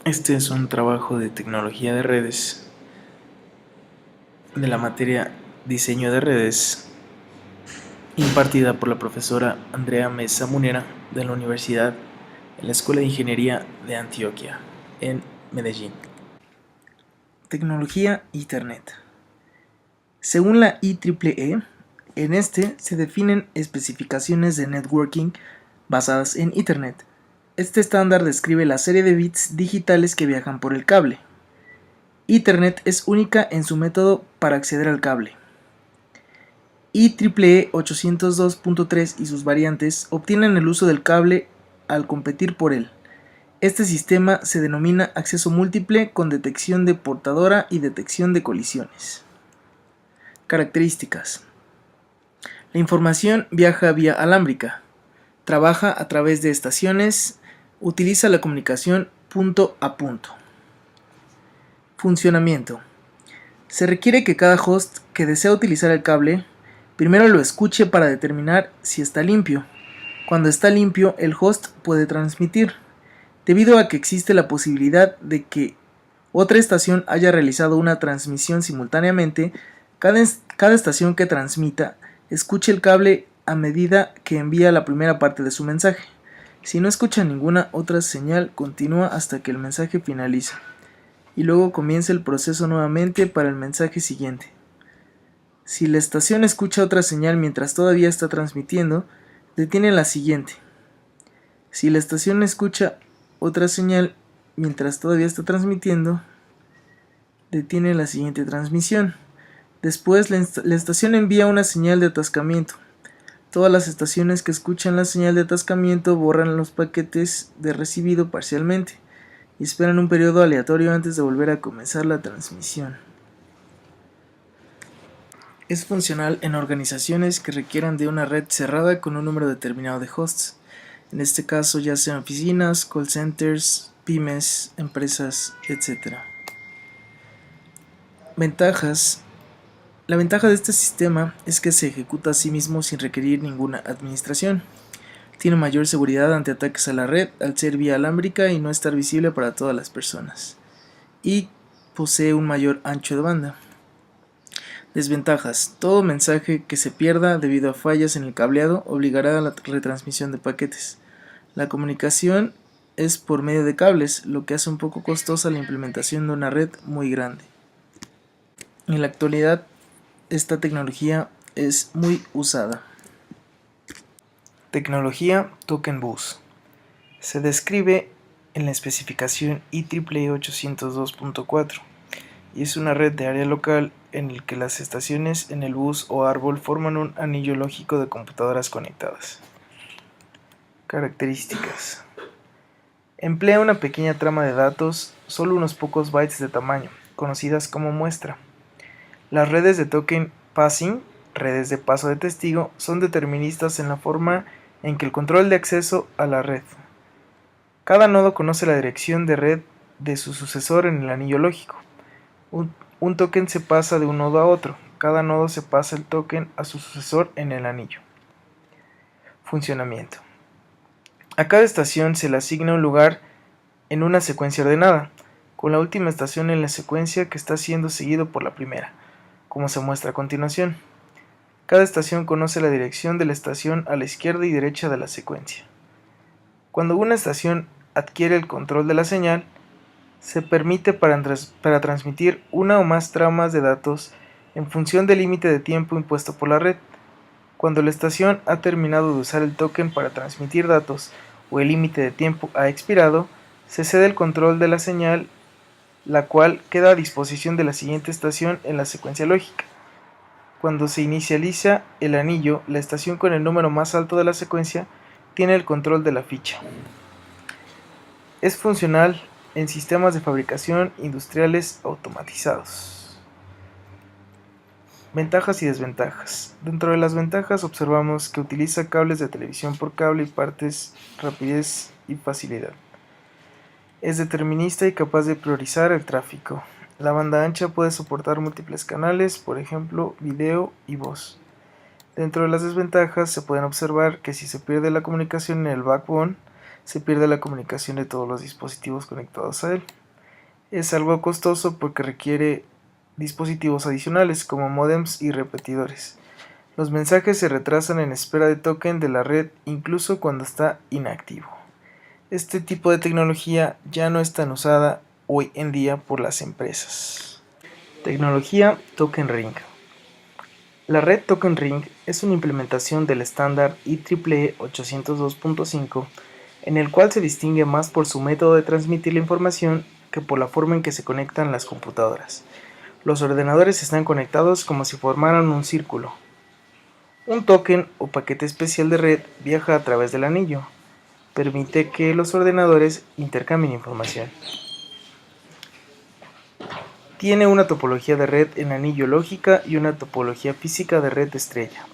Este es un trabajo de tecnología de redes de la materia Diseño de redes impartida por la profesora Andrea Mesa Munera de la Universidad en la Escuela de Ingeniería de Antioquia, en Medellín. Tecnología Ethernet. Según la IEEE, en este se definen especificaciones de networking basadas en Ethernet. Este estándar describe la serie de bits digitales que viajan por el cable. Ethernet es única en su método para acceder al cable. IEEE 802.3 y sus variantes obtienen el uso del cable al competir por él. Este sistema se denomina acceso múltiple con detección de portadora y detección de colisiones. Características. La información viaja vía alámbrica, trabaja a través de estaciones, utiliza la comunicación punto a punto. Funcionamiento. Se requiere que cada host que desea utilizar el cable primero lo escuche para determinar si está limpio. Cuando está limpio, el host puede transmitir. Debido a que existe la posibilidad de que otra estación haya realizado una transmisión simultáneamente, cada estación que transmita escuche el cable a medida que envía la primera parte de su mensaje. Si no escucha ninguna otra señal, continúa hasta que el mensaje finalice, y luego comienza el proceso nuevamente para el mensaje siguiente. Si la estación escucha otra señal mientras todavía está transmitiendo, detiene la siguiente. Si la estación escucha otra señal mientras todavía está transmitiendo, detiene la siguiente transmisión. Después la estación envía una señal de atascamiento. Todas las estaciones que escuchan la señal de atascamiento borran los paquetes de recibido parcialmente y esperan un periodo aleatorio antes de volver a comenzar la transmisión. Es funcional en organizaciones que requieran de una red cerrada con un número determinado de hosts. En este caso ya sean oficinas, call centers, pymes, empresas, etc. Ventajas. La ventaja de este sistema es que se ejecuta a sí mismo sin requerir ninguna administración. Tiene mayor seguridad ante ataques a la red al ser vía alámbrica y no estar visible para todas las personas. Y posee un mayor ancho de banda. Desventajas. Todo mensaje que se pierda debido a fallas en el cableado obligará a la retransmisión de paquetes. La comunicación es por medio de cables, lo que hace un poco costosa la implementación de una red muy grande. En la actualidad, esta tecnología es muy usada. Tecnología Token Bus. Se describe en la especificación IEEE 802.4 y es una red de área local en el que las estaciones en el bus o árbol forman un anillo lógico de computadoras conectadas. Características. Emplea una pequeña trama de datos, solo unos pocos bytes de tamaño, conocidas como muestra. Las redes de token passing, redes de paso de testigo, son deterministas en la forma en que el control de acceso a la red. Cada nodo conoce la dirección de red de su sucesor en el anillo lógico. Un token se pasa de un nodo a otro. Cada nodo se pasa el token a su sucesor en el anillo. Funcionamiento. A cada estación se le asigna un lugar en una secuencia ordenada, con la última estación en la secuencia que está siendo seguido por la primera, como se muestra a continuación. Cada estación conoce la dirección de la estación a la izquierda y derecha de la secuencia. Cuando una estación adquiere el control de la señal, se permite para transmitir una o más tramas de datos en función del límite de tiempo impuesto por la red. Cuando la estación ha terminado de usar el token para transmitir datos o el límite de tiempo ha expirado, se cede el control de la señal, la cual queda a disposición de la siguiente estación en la secuencia lógica. Cuando se inicializa el anillo, la estación con el número más alto de la secuencia tiene el control de la ficha. Es funcional en sistemas de fabricación industriales automatizados. Ventajas y desventajas. Dentro de las ventajas observamos que utiliza cables de televisión por cable y partes, rapidez y facilidad. Es determinista y capaz de priorizar el tráfico. La banda ancha puede soportar múltiples canales, por ejemplo, video y voz. Dentro de las desventajas se pueden observar que si se pierde la comunicación en el backbone, se pierde la comunicación de todos los dispositivos conectados a él. Es algo costoso porque requiere dispositivos adicionales como módems y repetidores. Los mensajes se retrasan en espera de token de la red incluso cuando está inactivo. Este tipo de tecnología ya no es tan usada hoy en día por las empresas. Tecnología Token Ring. La red Token Ring es una implementación del estándar IEEE 802.5 en el cual se distingue más por su método de transmitir la información que por la forma en que se conectan las computadoras. Los ordenadores están conectados como si formaran un círculo. Un token o paquete especial de red viaja a través del anillo. Permite que los ordenadores intercambien información. Tiene una topología de red en anillo lógica y una topología física de red estrella.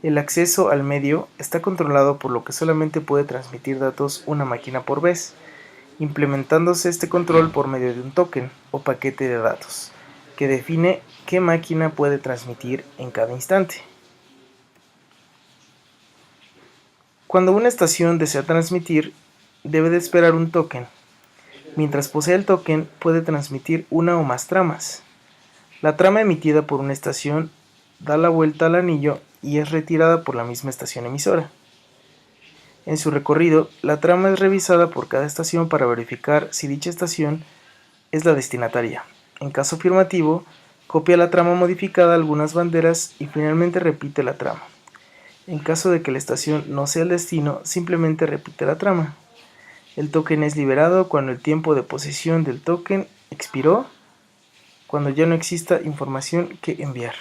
El acceso al medio está controlado por lo que solamente puede transmitir datos una máquina por vez, implementándose este control por medio de un token o paquete de datos, que define qué máquina puede transmitir en cada instante. Cuando una estación desea transmitir, debe de esperar un token. Mientras posee el token, puede transmitir una o más tramas. La trama emitida por una estación da la vuelta al anillo y es retirada por la misma estación emisora. En su recorrido, la trama es revisada por cada estación para verificar si dicha estación es la destinataria. En caso afirmativo, copia la trama modificada a algunas banderas y finalmente repite la trama. En caso de que la estación no sea el destino, simplemente repite la trama. El token es liberado cuando el tiempo de posesión del token expiró, cuando ya no exista información que enviar.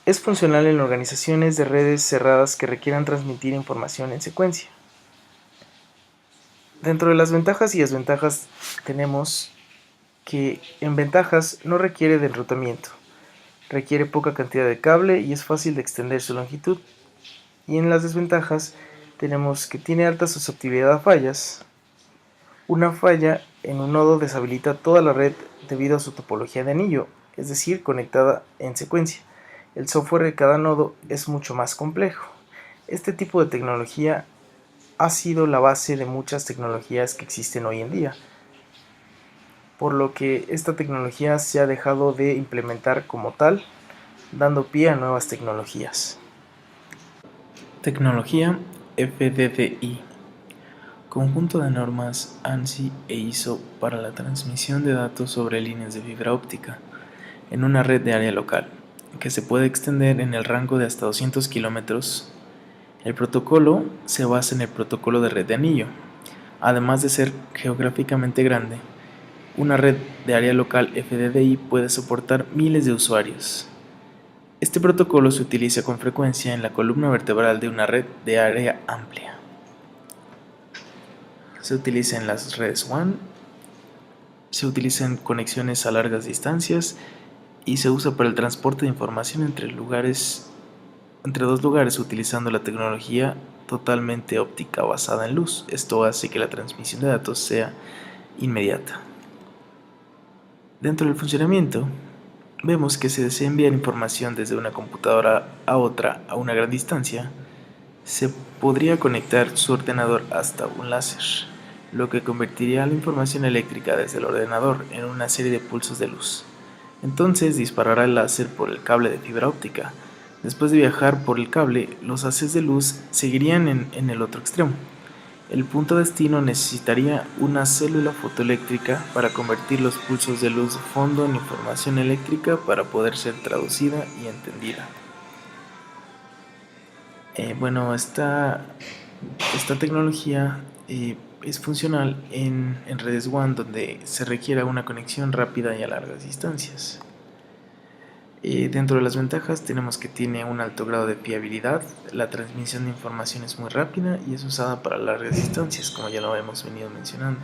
Es funcional en organizaciones de redes cerradas que requieran transmitir información en secuencia. Dentro de las ventajas y desventajas tenemos que en ventajas no requiere de enrutamiento, requiere poca cantidad de cable y es fácil de extender su longitud. Y en las desventajas tenemos que tiene alta susceptibilidad a fallas. Una falla en un nodo deshabilita toda la red debido a su topología de anillo, es decir, conectada en secuencia. El software de cada nodo es mucho más complejo. Este tipo de tecnología ha sido la base de muchas tecnologías que existen hoy en día, por lo que esta tecnología se ha dejado de implementar como tal, dando pie a nuevas tecnologías. Tecnología FDDI. Conjunto de normas ANSI e ISO para la transmisión de datos sobre líneas de fibra óptica en una red de área local, que se puede extender en el rango de hasta 200 kilómetros. El protocolo se basa en el protocolo de red de anillo. Además de ser geográficamente grande, una red de área local FDDI puede soportar miles de usuarios. Este protocolo se utiliza con frecuencia en la columna vertebral de una red de área amplia. Se utiliza en las redes WAN, se utiliza en conexiones a largas distancias y se usa para el transporte de información entre dos lugares utilizando la tecnología totalmente óptica basada en luz. Esto hace que la transmisión de datos sea inmediata. Dentro del funcionamiento, vemos que si desea enviar información desde una computadora a otra a una gran distancia, se podría conectar su ordenador hasta un láser, lo que convertiría la información eléctrica desde el ordenador en una serie de pulsos de luz. Entonces disparará el láser por el cable de fibra óptica. Después de viajar por el cable, los haces de luz seguirían en el otro extremo. El punto destino necesitaría una célula fotoeléctrica para convertir los pulsos de luz de fondo en información eléctrica para poder ser traducida y entendida. Esta tecnología es funcional en redes WAN donde se requiera una conexión rápida y a largas distancias. Dentro de las ventajas tenemos que tiene un alto grado de fiabilidad, la transmisión de información es muy rápida y es usada para largas distancias, como ya lo hemos venido mencionando.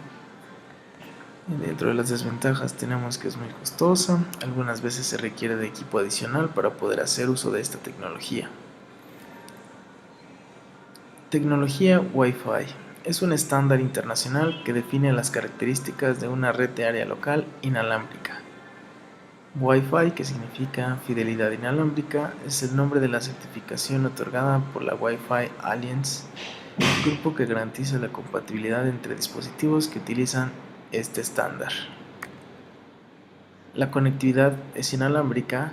Dentro de las desventajas tenemos que es muy costosa, algunas veces se requiere de equipo adicional para poder hacer uso de esta tecnología. Tecnología Wi-Fi es un estándar internacional que define las características de una red de área local inalámbrica. Wi-Fi, que significa fidelidad inalámbrica, es el nombre de la certificación otorgada por la Wi-Fi Alliance grupo que garantiza la compatibilidad entre dispositivos que utilizan este estándar. La conectividad es inalámbrica,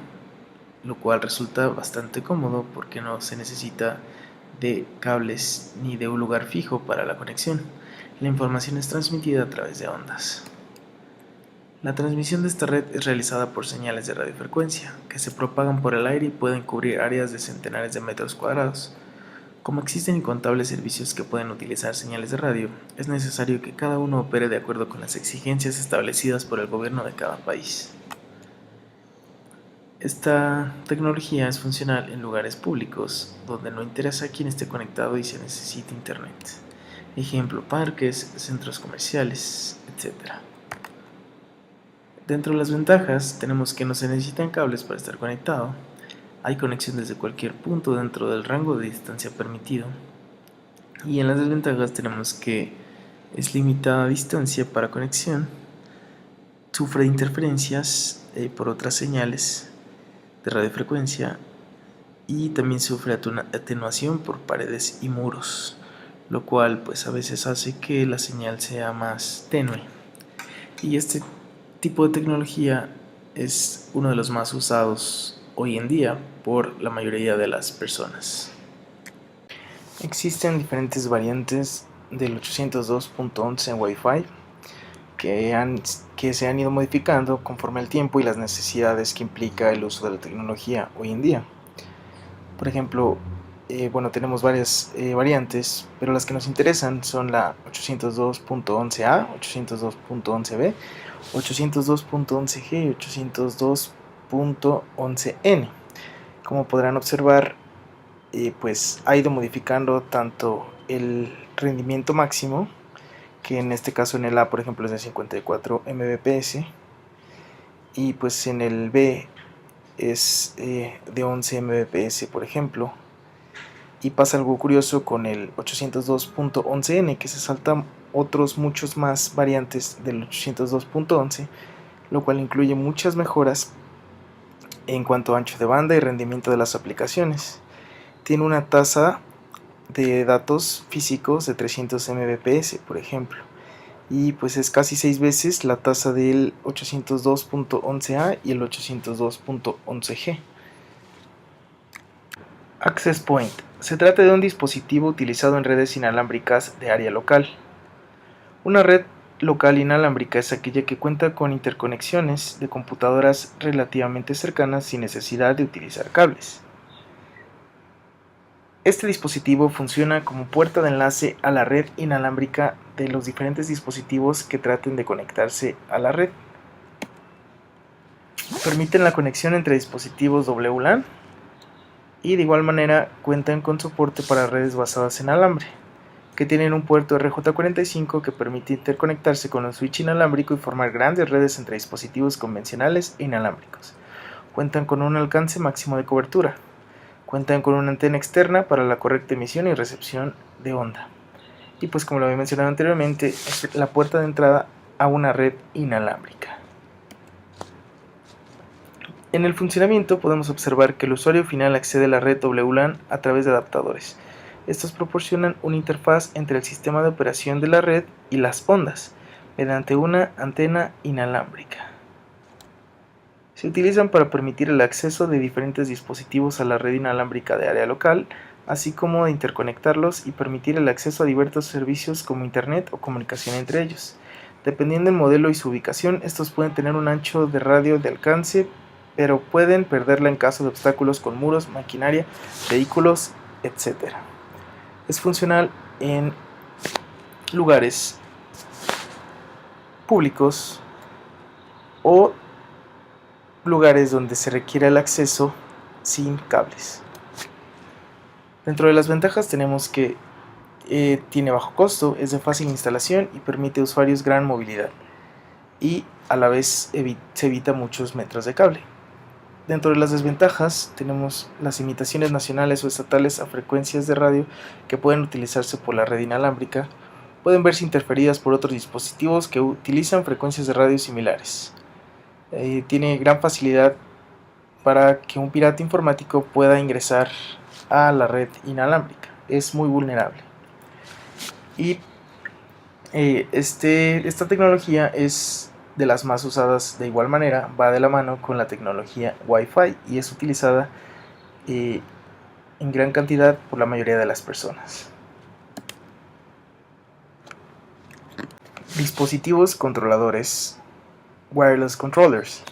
lo cual resulta bastante cómodo porque no se necesita de cables ni de un lugar fijo para la conexión. La información es transmitida a través de ondas. La transmisión de esta red es realizada por señales de radiofrecuencia, que se propagan por el aire y pueden cubrir áreas de centenares de metros cuadrados. Como existen incontables servicios que pueden utilizar señales de radio, es necesario que cada uno opere de acuerdo con las exigencias establecidas por el gobierno de cada país. Esta tecnología es funcional en lugares públicos, donde no interesa quién esté conectado y se necesita internet. Ejemplo, parques, centros comerciales, etc. Dentro de las ventajas tenemos que no se necesitan cables para estar conectado. Hay conexión desde cualquier punto dentro del rango de distancia permitido. Y en las desventajas tenemos que es limitada distancia para conexión, sufre interferencias por otras señales de radiofrecuencia y también sufre atenuación por paredes y muros, lo cual pues a veces hace que la señal sea más tenue. Y este tipo de tecnología es uno de los más usados hoy en día por la mayoría de las personas. Existen diferentes variantes del 802.11 en Wi-Fi que se han ido modificando conforme al tiempo y las necesidades que implica el uso de la tecnología hoy en día. Por ejemplo, tenemos varias variantes, pero las que nos interesan son la 802.11a, 802.11b, 802.11g y 802.11n. Como podrán observar, pues ha ido modificando tanto el rendimiento máximo, que en este caso en el A, por ejemplo, es de 54 Mbps, y pues en el B es de 11 Mbps, por ejemplo. Y pasa algo curioso con el 802.11n, que se saltan otros muchos más variantes del 802.11, lo cual incluye muchas mejoras en cuanto a ancho de banda y rendimiento de las aplicaciones. Tiene una tasa de datos físicos de 300 Mbps, por ejemplo, y pues es casi 6 veces la tasa del 802.11a y el 802.11g. Access Point. Se trata de un dispositivo utilizado en redes inalámbricas de área local. Una red local inalámbrica es aquella que cuenta con interconexiones de computadoras relativamente cercanas sin necesidad de utilizar cables. Este dispositivo funciona como puerta de enlace a la red inalámbrica de los diferentes dispositivos que traten de conectarse a la red. Permiten la conexión entre dispositivos WLAN y de igual manera cuentan con soporte para redes basadas en alambre, que tienen un puerto RJ45 que permite interconectarse con un switch inalámbrico y formar grandes redes entre dispositivos convencionales e inalámbricos. Cuentan con un alcance máximo de cobertura. Cuentan con una antena externa para la correcta emisión y recepción de onda. Y pues como lo había mencionado anteriormente, es la puerta de entrada a una red inalámbrica. En el funcionamiento podemos observar que el usuario final accede a la red WLAN a través de adaptadores. Estos proporcionan una interfaz entre el sistema de operación de la red y las ondas, mediante una antena inalámbrica. Se utilizan para permitir el acceso de diferentes dispositivos a la red inalámbrica de área local, así como de interconectarlos y permitir el acceso a diversos servicios como internet o comunicación entre ellos. Dependiendo del modelo y su ubicación, estos pueden tener un ancho de radio de alcance, pero pueden perderla en caso de obstáculos con muros, maquinaria, vehículos, etc. Es funcional en lugares públicos o lugares donde se requiera el acceso sin cables. Dentro de las ventajas tenemos que tiene bajo costo, es de fácil instalación y permite a usuarios gran movilidad, y a la vez se evita muchos metros de cable. Dentro de las desventajas tenemos las limitaciones nacionales o estatales a frecuencias de radio que pueden utilizarse por la red inalámbrica, pueden verse interferidas por otros dispositivos que utilizan frecuencias de radio similares. Tiene gran facilidad para que un pirata informático pueda ingresar a la red inalámbrica. Es muy vulnerable. Y esta tecnología es de las más usadas de igual manera, va de la mano con la tecnología Wi-Fi y es utilizada en gran cantidad por la mayoría de las personas. Dispositivos controladores, wireless controllers.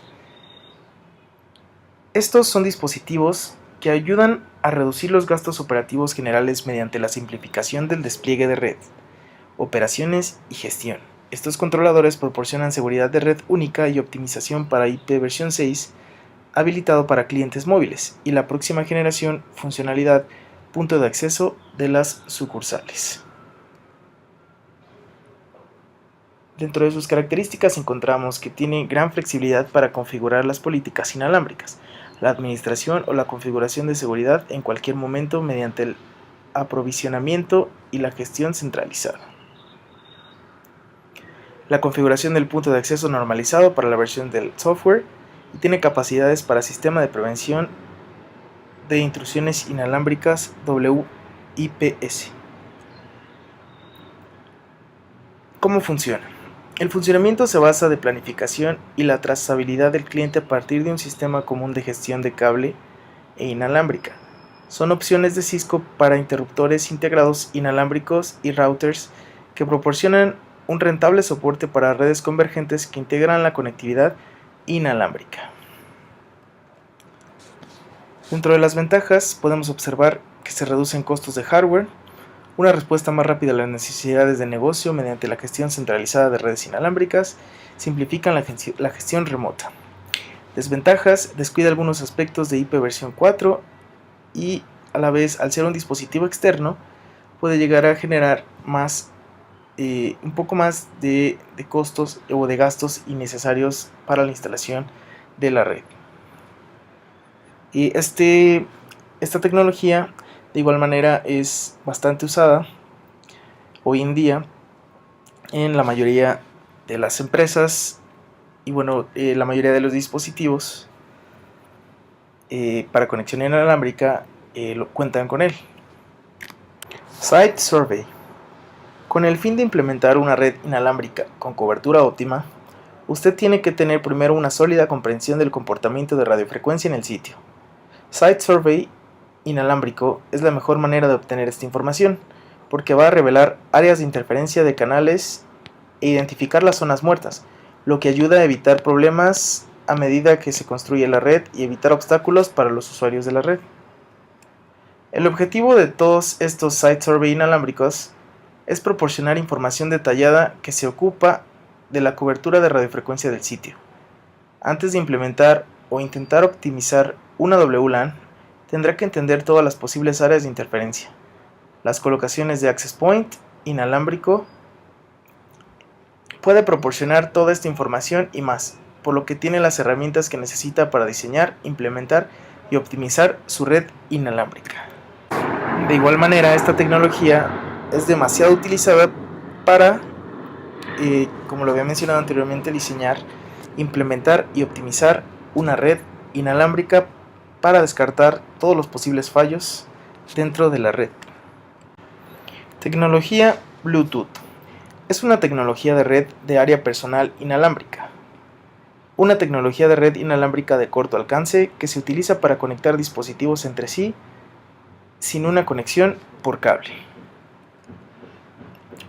Estos son dispositivos que ayudan a reducir los gastos operativos generales mediante la simplificación del despliegue de red, operaciones y gestión. Estos controladores proporcionan seguridad de red única y optimización para IP versión 6, habilitado para clientes móviles, y la próxima generación funcionalidad punto de acceso de las sucursales. Dentro de sus características encontramos que tiene gran flexibilidad para configurar las políticas inalámbricas, la administración o la configuración de seguridad en cualquier momento mediante el aprovisionamiento y la gestión centralizada. La configuración del punto de acceso normalizado para la versión del software y tiene capacidades para sistema de prevención de intrusiones inalámbricas WIPS. ¿Cómo funciona? El funcionamiento se basa de planificación y la trazabilidad del cliente a partir de un sistema común de gestión de cable e inalámbrica. Son opciones de Cisco para interruptores integrados inalámbricos y routers que proporcionan un rentable soporte para redes convergentes que integran la conectividad inalámbrica. Dentro de las ventajas podemos observar que se reducen costos de hardware, una respuesta más rápida a las necesidades de negocio mediante la gestión centralizada de redes inalámbricas, simplifican la gestión remota. Desventajas: descuida algunos aspectos de IP versión 4 y a la vez, al ser un dispositivo externo, puede llegar a generar un poco más de costos o de gastos innecesarios para la instalación de la red. Y esta tecnología de igual manera es bastante usada hoy en día en la mayoría de las empresas y la mayoría de los dispositivos para conexión inalámbrica cuentan con él. Site Survey. Con el fin de implementar una red inalámbrica con cobertura óptima, usted tiene que tener primero una sólida comprensión del comportamiento de radiofrecuencia en el sitio. Site Survey inalámbrico es la mejor manera de obtener esta información, porque va a revelar áreas de interferencia de canales e identificar las zonas muertas, lo que ayuda a evitar problemas a medida que se construye la red y evitar obstáculos para los usuarios de la red. El objetivo de todos estos Site Survey inalámbricos es proporcionar información detallada que se ocupa de la cobertura de radiofrecuencia del sitio. Antes de implementar o intentar optimizar una WLAN, tendrá que entender todas las posibles áreas de interferencia, las colocaciones de access point inalámbrico. Puede proporcionar toda esta información y más, por lo que tiene las herramientas que necesita para diseñar, implementar y optimizar su red inalámbrica. De igual manera, esta tecnología es demasiado utilizada para, como lo había mencionado anteriormente, diseñar, implementar y optimizar una red inalámbrica para descartar todos los posibles fallos dentro de la red. Tecnología Bluetooth. Es una tecnología de red de área personal inalámbrica. Una tecnología de red inalámbrica de corto alcance que se utiliza para conectar dispositivos entre sí sin una conexión por cable.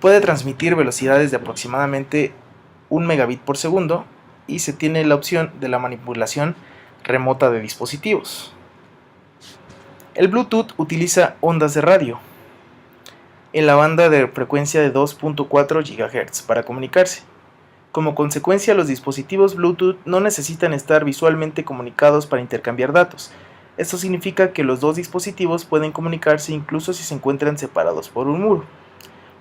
Puede transmitir velocidades de aproximadamente 1 megabit por segundo y se tiene la opción de la manipulación remota de dispositivos. El Bluetooth utiliza ondas de radio en la banda de frecuencia de 2.4 GHz para comunicarse. Como consecuencia, los dispositivos Bluetooth no necesitan estar visualmente comunicados para intercambiar datos. Esto significa que los dos dispositivos pueden comunicarse incluso si se encuentran separados por un muro.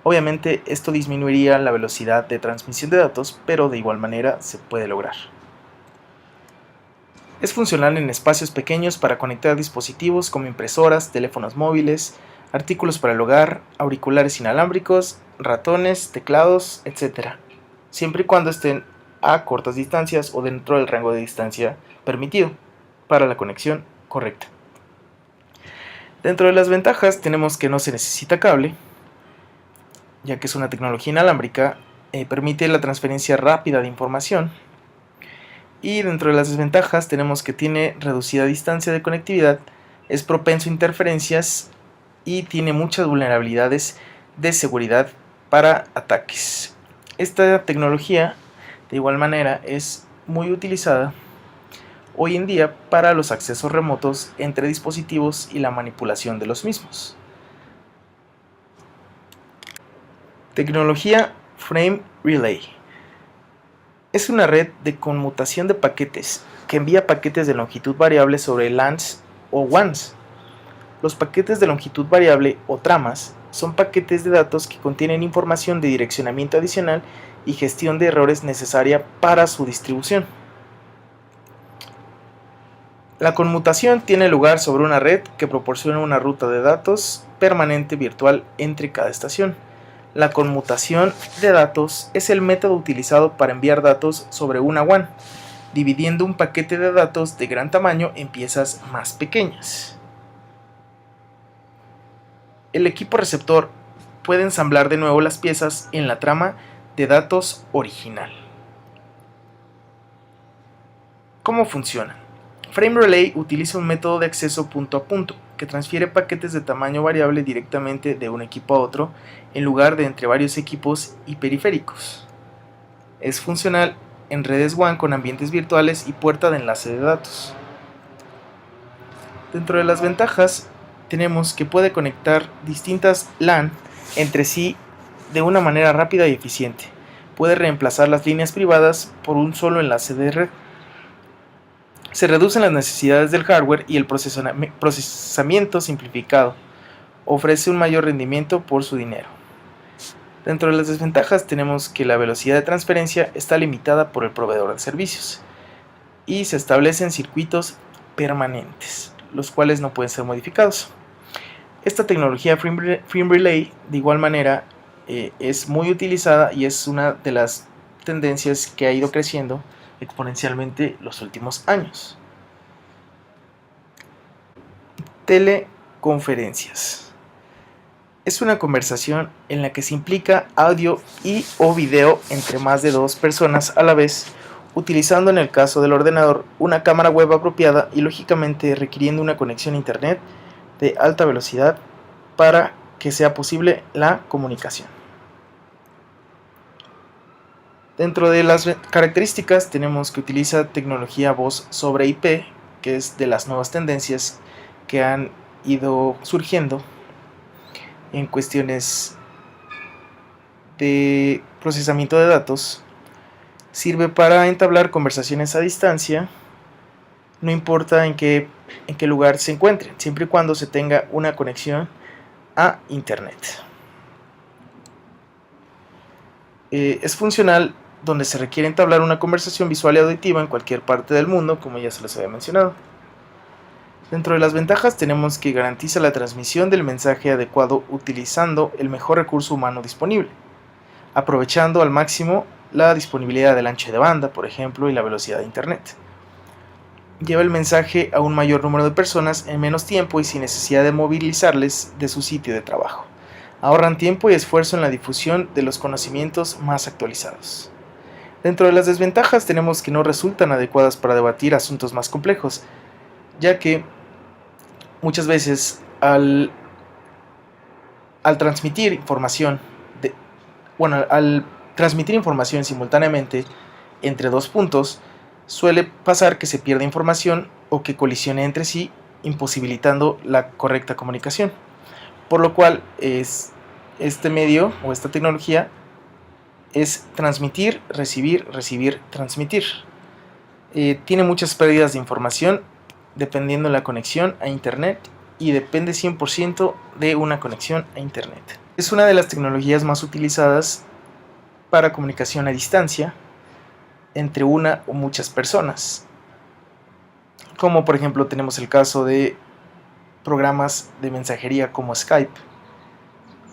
Obviamente, esto disminuiría la velocidad de transmisión de datos, pero de igual manera se puede lograr. Es funcional en espacios pequeños para conectar dispositivos como impresoras, teléfonos móviles, artículos para el hogar, auriculares inalámbricos, ratones, teclados, etc., siempre y cuando estén a cortas distancias o dentro del rango de distancia permitido para la conexión correcta. Dentro de las ventajas tenemos que no se necesita cable, ya que es una tecnología inalámbrica, permite la transferencia rápida de información. Y dentro de las desventajas tenemos que tiene reducida distancia de conectividad, es propenso a interferencias y tiene muchas vulnerabilidades de seguridad para ataques. Esta tecnología, de igual manera, es muy utilizada hoy en día para los accesos remotos entre dispositivos y la manipulación de los mismos. Tecnología Frame Relay. Es una red de conmutación de paquetes que envía paquetes de longitud variable sobre LANs o WANs. Los paquetes de longitud variable o tramas son paquetes de datos que contienen información de direccionamiento adicional y gestión de errores necesaria para su distribución. La conmutación tiene lugar sobre una red que proporciona una ruta de datos permanente virtual entre cada estación. La conmutación de datos es el método utilizado para enviar datos sobre una WAN, dividiendo un paquete de datos de gran tamaño en piezas más pequeñas. El equipo receptor puede ensamblar de nuevo las piezas en la trama de datos original. ¿Cómo funciona? Frame Relay utiliza un método de acceso punto a punto que transfiere paquetes de tamaño variable directamente de un equipo a otro en lugar de entre varios equipos y periféricos. Es funcional en redes WAN con ambientes virtuales y puerta de enlace de datos. Dentro de las ventajas tenemos que puede conectar distintas LAN entre sí de una manera rápida y eficiente. Puede reemplazar las líneas privadas por un solo enlace de red. Se reducen las necesidades del hardware y el procesamiento simplificado. Ofrece un mayor rendimiento por su dinero. Dentro de las desventajas tenemos que la velocidad de transferencia está limitada por el proveedor de servicios y se establecen circuitos permanentes, los cuales no pueden ser modificados. Esta tecnología Frame Relay de igual manera es muy utilizada y es una de las tendencias que ha ido creciendo exponencialmente los últimos años. Teleconferencias. Es una conversación en la que se implica audio y o video entre más de dos personas a la vez, utilizando en el caso del ordenador una cámara web apropiada y lógicamente requiriendo una conexión a internet de alta velocidad para que sea posible la comunicación. Dentro de las características tenemos que utiliza tecnología voz sobre IP, que es de las nuevas tendencias que han ido surgiendo en cuestiones de procesamiento de datos. Sirve para entablar conversaciones a distancia, no importa en qué lugar se encuentren, siempre y cuando se tenga una conexión a internet. Es funcional donde se requiere entablar una conversación visual y auditiva en cualquier parte del mundo, como ya se les había mencionado. Dentro de las ventajas tenemos que garantiza la transmisión del mensaje adecuado utilizando el mejor recurso humano disponible, aprovechando al máximo la disponibilidad del ancho de banda, por ejemplo, y la velocidad de internet. Lleva el mensaje a un mayor número de personas en menos tiempo y sin necesidad de movilizarles de su sitio de trabajo. Ahorran tiempo y esfuerzo en la difusión de los conocimientos más actualizados. Dentro de las desventajas tenemos que no resultan adecuadas para debatir asuntos más complejos, ya que muchas veces al transmitir información simultáneamente entre dos puntos, suele pasar que se pierda información o que colisione entre sí, imposibilitando la correcta comunicación. Por lo cual este medio o esta tecnología es transmitir, recibir, recibir, transmitir. Tiene muchas pérdidas de información dependiendo de la conexión a internet y depende 100% de una conexión a internet. Es una de las tecnologías más utilizadas para comunicación a distancia entre una o muchas personas, como por ejemplo tenemos el caso de programas de mensajería como Skype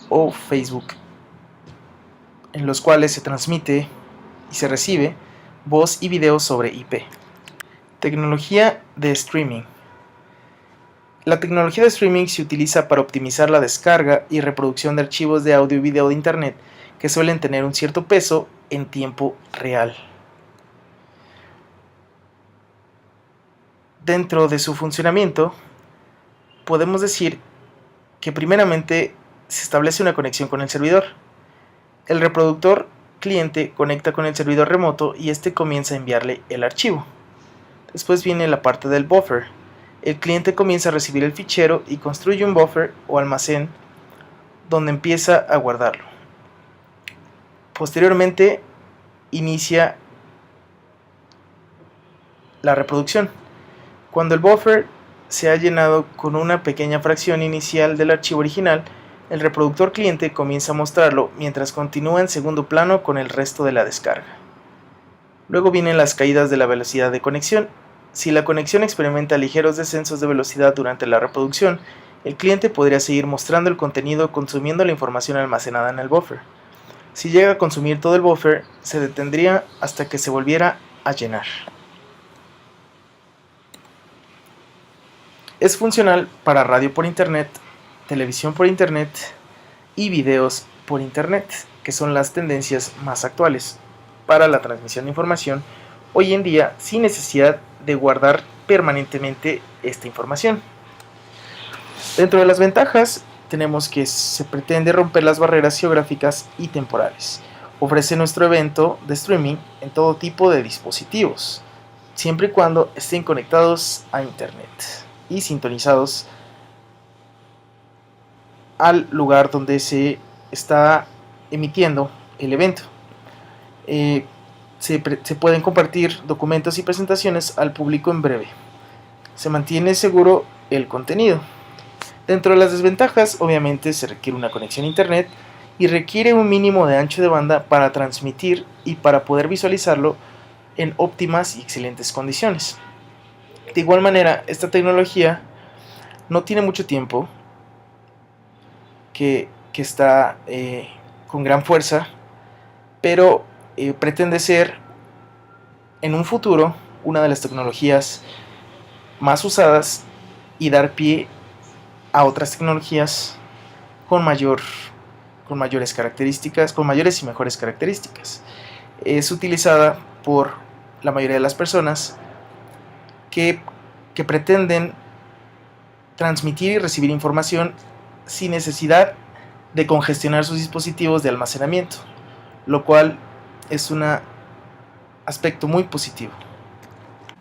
o Facebook, en los cuales se transmite y se recibe voz y video sobre IP. Tecnología de streaming. La tecnología de streaming se utiliza para optimizar la descarga y reproducción de archivos de audio y video de Internet que suelen tener un cierto peso en tiempo real. Dentro de su funcionamiento, podemos decir que primeramente se establece una conexión con el servidor. El reproductor cliente conecta con el servidor remoto y este comienza a enviarle el archivo. Después viene la parte del buffer. El cliente comienza a recibir el fichero y construye un buffer o almacén donde empieza a guardarlo. Posteriormente inicia la reproducción. Cuando el buffer se ha llenado con una pequeña fracción inicial del archivo original, el reproductor cliente comienza a mostrarlo mientras continúa en segundo plano con el resto de la descarga. Luego vienen las caídas de la velocidad de conexión. Si la conexión experimenta ligeros descensos de velocidad durante la reproducción, el cliente podría seguir mostrando el contenido consumiendo la información almacenada en el buffer. Si llega a consumir todo el buffer, se detendría hasta que se volviera a llenar. Es funcional para radio por internet, televisión por internet y videos por internet, que son las tendencias más actuales para la transmisión de información hoy en día sin necesidad de guardar permanentemente esta información. Dentro de las ventajas tenemos que se pretende romper las barreras geográficas y temporales. Ofrece nuestro evento de streaming en todo tipo de dispositivos, siempre y cuando estén conectados a internet y sintonizados al lugar donde se está emitiendo el evento. Se pueden compartir documentos y presentaciones al público en breve. Se mantiene seguro el contenido. Dentro de las desventajas, obviamente se requiere una conexión a internet y requiere un mínimo de ancho de banda para transmitir y para poder visualizarlo en óptimas y excelentes condiciones. De igual manera, esta tecnología no tiene mucho tiempo, que está con gran fuerza, pero pretende ser en un futuro una de las tecnologías más usadas y dar pie a otras tecnologías con mayores características, con mayores y mejores características. Es utilizada por la mayoría de las personas que pretenden transmitir y recibir información sin necesidad de congestionar sus dispositivos de almacenamiento, lo cual es un aspecto muy positivo.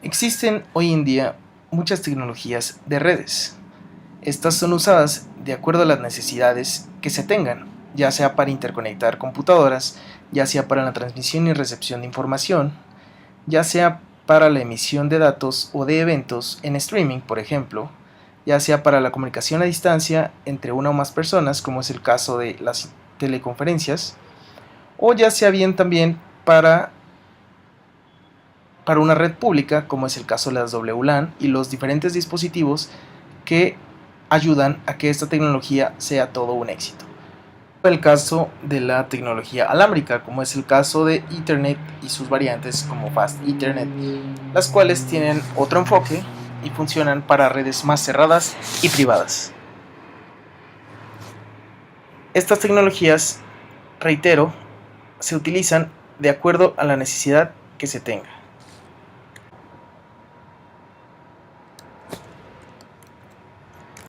Existen hoy en día muchas tecnologías de redes. Estas son usadas de acuerdo a las necesidades que se tengan, ya sea para interconectar computadoras, ya sea para la transmisión y recepción de información, ya sea para la emisión de datos o de eventos en streaming, por ejemplo, ya sea para la comunicación a distancia entre una o más personas, como es el caso de las teleconferencias, o ya sea bien también para una red pública, como es el caso de las WLAN y los diferentes dispositivos que ayudan a que esta tecnología sea todo un éxito. El caso de la tecnología alámbrica, como es el caso de Ethernet y sus variantes como Fast Ethernet, las cuales tienen otro enfoque y funcionan para redes más cerradas y privadas. Estas tecnologías, reitero, se utilizan de acuerdo a la necesidad que se tenga.